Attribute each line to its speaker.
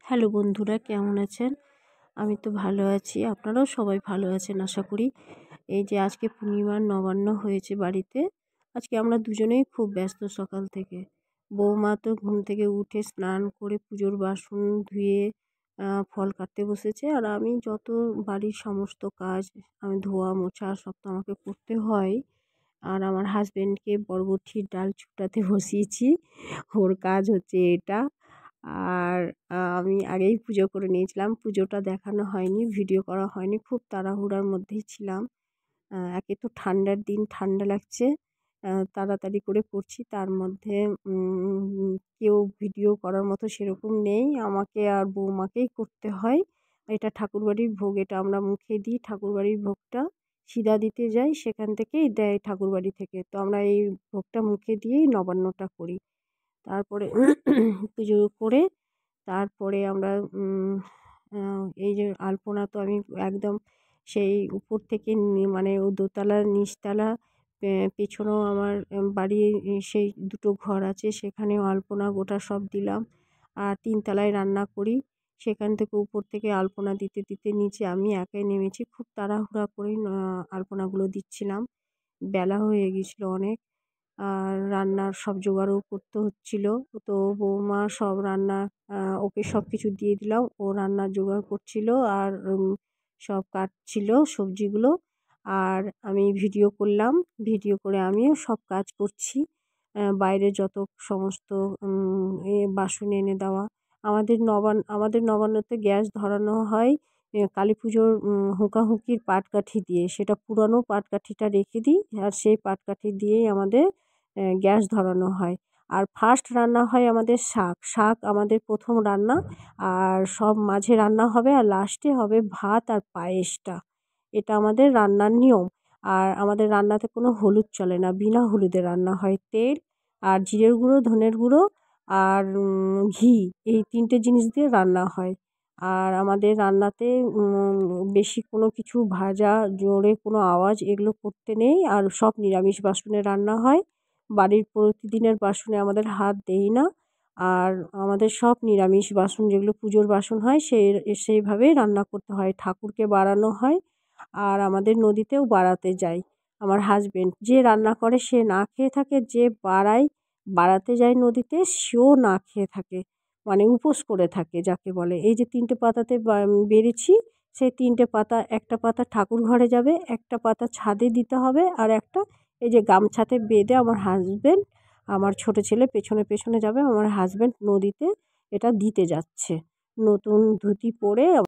Speaker 1: Hello বন্ধুরা, কেমন আছেন? আমি তো ভালো আছি। আপনারাও সবাই ভালো আছেন আশা করি। এই যে আজকে পূর্ণিমার নবান্ন হয়েছে বাড়িতে। আজকে আমরা দুজনেই খুব ব্যস্ত সকাল থেকে। বৌমা তো ঘুম থেকে উঠে স্নান করে পুজোর বাসন ধুয়ে ফল কাটতে বসেছে। আর আমি যত বাড়ির সমস্ত কাজ আমি ধোয়া মোছা সব তো আমাকে করতে হয়। আর আমার হাসব্যান্ডকে বরবটির ডাল চুটাতে বসিয়েছি। ওর কাজ হচ্ছে এটা। আর আমি আগেই পুজো করে নিয়েছিলাম। পুজোটা দেখানো হয়নি, ভিডিও করা হয়নি। খুব তাড়াহুড়ার মধ্যেই ছিলাম। একে তো ঠান্ডার দিন, ঠান্ডা লাগছে। তাড়াতাড়ি করে করছি। তার মধ্যে কেউ ভিডিও করার মতো সেরকম নেই। আমাকে আর বৌমাকেই করতে হয়। এটা ঠাকুরবাড়ির ভোগ। এটা আমরা মুখে দিই। ঠাকুরবাড়ির ভোগটা সিধা দিতে যাই, সেখান থেকেই দেয় ঠাকুরবাড়ি থেকে। তো আমরা এই ভোগটা মুখে দিয়েই নবান্নটা করি। তারপরে পুজো করে তারপরে আমরা এই যে আলপনা তো আমি একদম সেই উপর থেকে মানে ও দোতলার নিচতলা পেছনেও আমার বাড়ির সেই দুটো ঘর আছে, সেখানেও আলপনা গোটা সব দিলাম। আর ৩ তলায় রান্না করি, সেখান থেকে উপর থেকে আলপনা দিতে দিতে নিচে আমি একাই নেমেছি। খুব তাড়াহুড়া করেই আলপনাগুলো দিচ্ছিলাম। বেলা হয়ে গেছিলো অনেক। আর রান্নার সব জোগাড়ও করতে হচ্ছিল। তো বৌমা সব রান্না ওকে সব কিছু দিয়ে দিলাম। ও রান্নার জোগাড় করছিল আর সব কাটছিল সবজিগুলো। আর আমি ভিডিও করলাম। ভিডিও করে আমিও সব কাজ করছি। বাইরে যত সমস্ত বাসন এনে দেওয়া। আমাদের নবান্নতে গ্যাস ধরানো হয় কালী পুজোর হুঁকাহুঁকির পাটকাঠি দিয়ে। সেটা পুরানো পাটকাঠিটা রেখে দিই, আর সেই পাটকাঠি দিয়েই আমাদের গ্যাস ধরানো হয়। আর ফার্স্ট রান্না হয় আমাদের শাক। শাক আমাদের প্রথম রান্না। আর সব মাঝে রান্না হবে, আর লাস্টে হবে ভাত আর পায়েসটা। এটা আমাদের রান্নার নিয়ম। আর আমাদের রান্নাতে কোনো হলুদ চলে না, বিনা হলুদে রান্না হয়। তেল আর জিরের গুঁড়ো, ধনের গুঁড়ো আর ঘি, এই ৩টে জিনিস দিয়ে রান্না হয়। আর আমাদের রান্নাতে বেশি কোনো কিছু ভাজা, জোরে কোনো আওয়াজ এগুলো করতে নেই। আর সব নিরামিষ বাসনে রান্না হয়। বাড়ির প্রতিদিনের বাসনে আমাদের হাত দেই না। আর আমাদের সব নিরামিষ বাসন, যেগুলো পুজোর বাসন হয় সেইভাবেই রান্না করতে হয়। ঠাকুরকে বাড়ানো হয়। আর আমাদের নদীতেও বাড়াতে যাই। আমার হাসব্যান্ড যে রান্না করে সে না খেয়ে থাকে, যে বাড়াতে যায় নদীতে সেও না খেয়ে থাকে। মানে উপোস করে থাকে যাকে বলে। এই যে ৩টে পাতাতে বেড়েছি, সেই ৩টে পাতা, একটা পাতা ঠাকুর ঘরে যাবে, একটা পাতা ছাদে দিতে হবে, আর একটা এই যে গামছাতে বেঁধে আমার হাসব্যান্ড, আমার ছোট ছেলে পেছনে পেছনে যাবে। আমার হাসব্যান্ড নদীতে এটা দিতে যাচ্ছে। নতুন ধুতি পরে